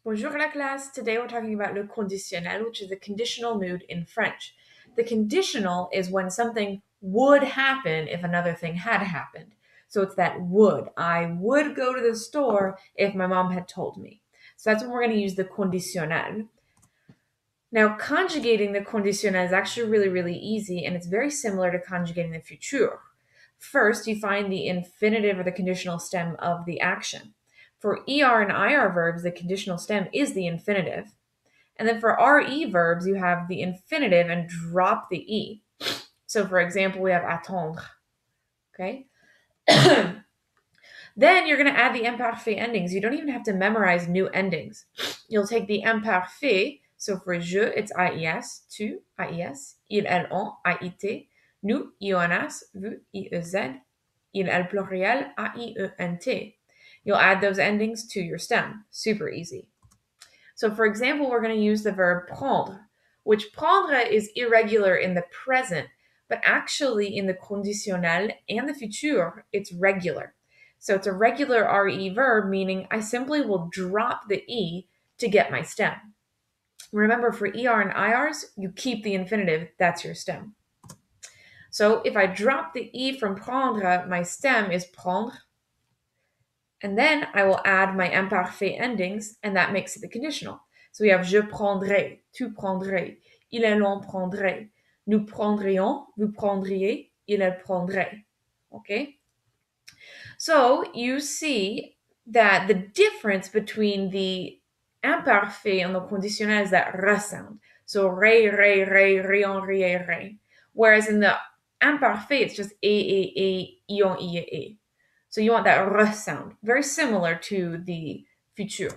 Bonjour la classe. Today we're talking about le conditionnel, which is the conditional mood in French. The conditional is when something would happen if another thing had happened. So it's that would. I would go to the store if my mom had told me. So that's when we're going to use the conditionnel. Now, conjugating the conditionnel is actually really easy, and it's very similar to conjugating the futur. First, you find the infinitive or the conditional stem of the action. For ER and IR verbs, the conditional stem is the infinitive. And then for RE verbs, you have the infinitive and drop the E. So for example, we have attendre. Okay? Then you're going to add the imparfait endings. You don't even have to memorize new endings. You'll take the imparfait. So for je, it's IES, tu, IES, il, elle, on, AIT, nous, IONAS, vous, IEZ, il, elle, pluriel, AIENT. You'll add those endings to your stem. Super easy. So for example, we're going to use the verb prendre, which prendre is irregular in the present, but actually in the conditionnel and the futur, it's regular. So it's a regular RE verb, meaning I simply will drop the E to get my stem. Remember, for ER and IRs, you keep the infinitive, that's your stem. So if I drop the E from prendre, my stem is prendre. And then I will add my imparfait endings, and that makes it the conditional. So we have je prendrai, tu prendrais, il, elle, on prendrait, nous prendrions, vous prendriez, il, elle prendrait. Okay? So you see that the difference between the imparfait and the conditionnel is that r sound. So re, rion, re. Whereas in the imparfait, it's just e, ion, ie. So you want that r sound, very similar to the futur.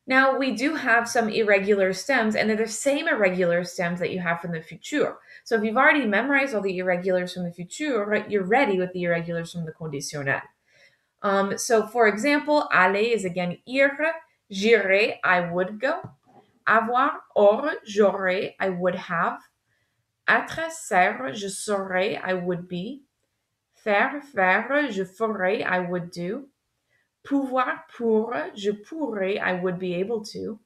Now, we do have some irregular stems, and they're the same irregular stems that you have from the futur. So if you've already memorized all the irregulars from the futur, you're ready with the irregulars from the conditionnel. So for example, aller is again ir, j'irai, I would go, avoir, or, j'aurais, I would have, être, ser, je serais, I would be, faire, je ferais, I would do, pouvoir, pour, je pourrais, I would be able to,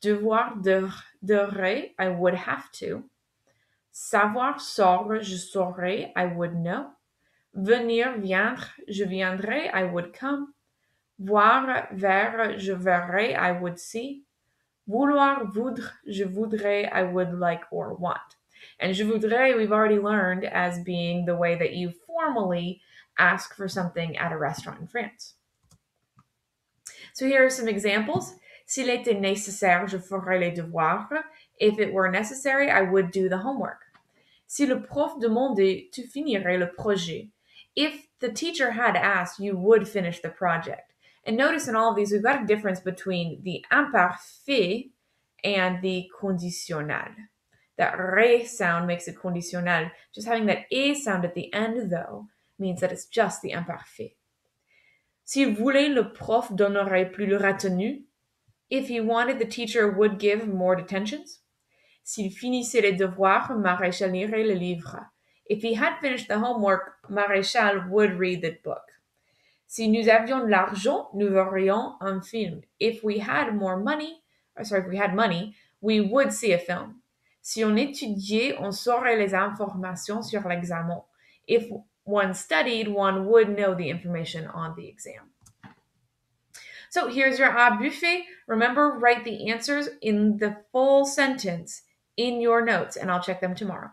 devoir, devrais, I would have to, savoir, saura, je saurais, I would know, venir, viendre, je viendrai, I would come, voir, ver, je verrai, I would see, vouloir, voudre, je voudrais, I would like or want. And je voudrais, we've already learned as being the way that you formally ask for something at a restaurant in France. So here are some examples. S'il était nécessaire, je ferais les devoirs. If it were necessary, I would do the homework. Si le prof demandait, tu finirais le projet. If the teacher had asked, you would finish the project. And notice in all of these, we've got a difference between the imparfait and the conditionnel. That re sound makes it conditionnel. Just having that e sound at the end, though, means that it's just the imparfait. S'il voulait, le prof donnerait plus de retenue. If he wanted, the teacher would give more detentions. S'il finissait les devoirs, Maréchal lirait le livre. If he had finished the homework, Maréchal would read the book. Si nous avions de l'argent, nous verrions un film. If we had money, we would see a film. Si on étudiait, on saurait les informations sur l'examen. If one studied, one would know the information on the exam. So here's your A buffet. Remember, write the answers in the full sentence in your notes, and I'll check them tomorrow.